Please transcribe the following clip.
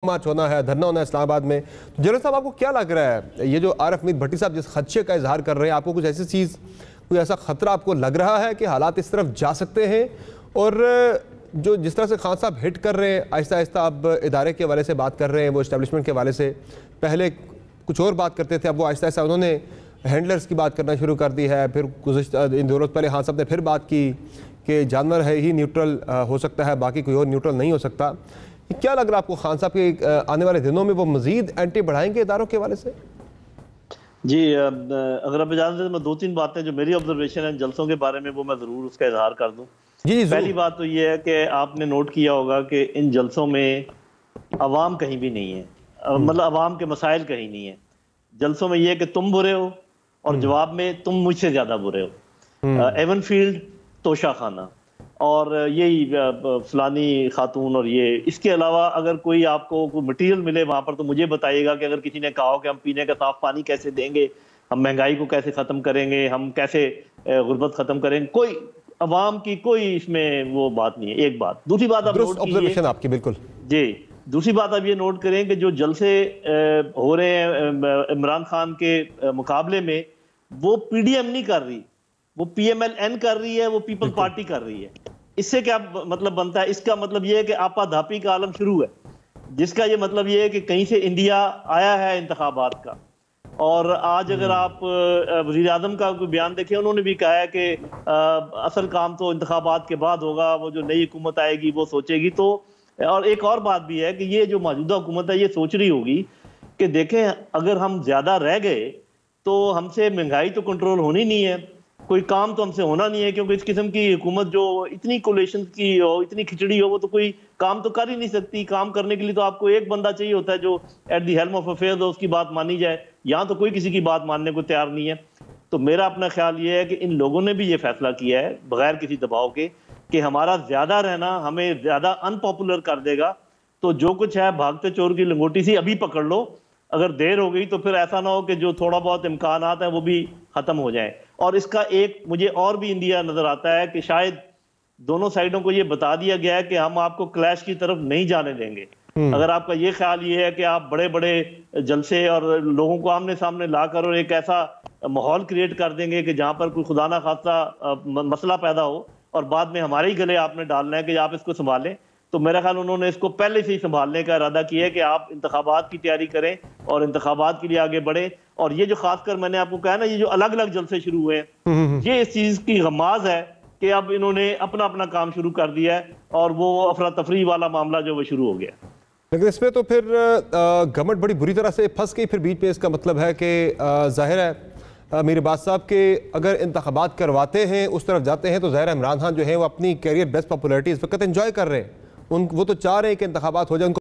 मार्च होना है, धरना होना है इस्लामाबाद में। तो जनरल साहब, आपको क्या लग रहा है, ये जो आरिफ मीर भट्टी साहब जिस खदशे का इजहार कर रहे हैं, आपको कुछ ऐसी चीज़, कोई ऐसा खतरा आपको लग रहा है कि हालात इस तरफ जा सकते हैं? और जो जिस तरह से खान साहब हिट कर रहे हैं, आहिस्ता आहिस्ता अब इदारे के हवाले से बात कर रहे हैं, वो इस्टेब्लिशमेंट के हवाले से पहले कुछ और बात करते थे, अब वो आहिस्ता आहिस्ता उन्होंने हैंडलर्स की बात करना शुरू कर दी है। फिर गुज़िश्ता इन दोनों पहले खान साहब ने फिर बात की कि जानवर है ही न्यूट्रल हो सकता है, बाकी कोई और न्यूट्रल नहीं हो सकता। क्या लग रहा है आपको, खान साहब के आने वाले दिनों में वो मजीद एंटी बढ़ाएंगे इदारों के हवाले से? जी, अगर आप इजाज़त दें तो मैं दो तीन बातें जो मेरी ऑब्जर्वेशन है जलसों के बारे में वो मैं ज़रूर उसका इजहार कर दूं। जी, पहली बात तो ये है कि आपने नोट किया होगा कि इन जलसों में अवाम कहीं भी नहीं है, मतलब अवाम के मसाइल कहीं नहीं है। जलसों में ये है कि तुम बुरे हो और जवाब में तुम मुझसे ज़्यादा बुरे हो। एवन फील्ड, तोशा खाना और यही फलानी खातून और ये, इसके अलावा अगर कोई आपको कोई मटेरियल मिले वहाँ पर तो मुझे बताइएगा कि अगर किसी ने कहा हो कि हम पीने का साफ पानी कैसे देंगे, हम महंगाई को कैसे ख़त्म करेंगे, हम कैसे गुर्बत ख़त्म करेंगे, कोई अवाम की कोई इसमें वो बात नहीं है। एक बात। दूसरी बात आप नोट कीजिए आपकी बिल्कुल जी, दूसरी बात आप ये नोट करें कि जो जलसे हो रहे हैं इमरान खान के मुकाबले में, वो पीडीएम नहीं कर रही, वो पीएमएलएन कर रही है, वो पीपल पार्टी कर रही है। इससे क्या मतलब बनता है? इसका मतलब ये है कि आपाधापी का आलम शुरू है, जिसका ये मतलब ये है कि कहीं से इंडिया आया है इंतखाबात का। और आज अगर आप वज़ीर आज़म का कोई बयान देखें, उन्होंने भी कहा है कि असल काम तो इंतखाबात के बाद होगा, वो जो नई हुकूमत आएगी वो सोचेगी। तो और एक और बात भी है कि ये जो मौजूदा हुकूमत है ये सोच रही होगी कि देखें, अगर हम ज़्यादा रह गए तो हमसे महंगाई तो कंट्रोल होनी नहीं है, कोई काम तो हमसे होना नहीं है, क्योंकि इस किस्म की हुकूमत जो इतनी कोलेशन की हो, इतनी खिचड़ी हो, वो तो कोई काम तो कर ही नहीं सकती। काम करने के लिए तो आपको एक बंदा चाहिए होता है जो at the helm of affairs हो, उसकी बात मानी जाए। यहाँ तो कोई किसी की बात मानने को तैयार नहीं है। तो मेरा अपना ख्याल ये है कि इन लोगों ने भी ये फैसला किया है बगैर किसी दबाव के कि हमारा ज्यादा रहना हमें ज्यादा अनपॉपुलर कर देगा। तो जो कुछ है भागते चोर की लंगोटी सी अभी पकड़ लो, अगर देर हो गई तो फिर ऐसा ना हो कि जो थोड़ा बहुत इम्कानात है वो भी खत्म हो जाए। और इसका एक मुझे और भी इंडिया नजर आता है कि शायद दोनों साइडों को ये बता दिया गया है कि हम आपको क्लैश की तरफ नहीं जाने देंगे। अगर आपका ये ख्याल ये है कि आप बड़े बड़े जलसे और लोगों को आमने सामने लाकर और एक ऐसा माहौल क्रिएट कर देंगे कि जहां पर कोई खुदा ना खास्ता मसला पैदा हो और बाद में हमारे ही गले आपने डालना है कि आप इसको संभालें, तो मेरा ख्याल उन्होंने इसको पहले से ही संभालने का इरादा किया है कि आप इंतखाबात की तैयारी करें और इंतखाबात के लिए आगे बढ़े। और ये जो खासकर मैंने आपको कहा ना, ये जो अलग अलग जलसे शुरू हुए हैं, ये इस चीज की गमाज है कि अब इन्होंने अपना अपना काम शुरू कर दिया है और वो अफरा तफरी वाला मामला जो वो शुरू हो गया। लेकिन इसमें तो फिर गवर्नमेंट बड़ी बुरी तरह से फंस गई फिर बीच में। इसका मतलब है कि जाहिर है मीर अब्बास साहब के अगर इंतखाबात करवाते हैं, उस तरफ जाते हैं, तो ज़ाहिर है इमरान खान जो है वो अपनी कैरियर बेस्ट पॉपुलैरिटी इस वक्त एंजॉय कर रहे हैं। वो तो चाह रहे हैं कि इंतखाबात हो जाए, उनको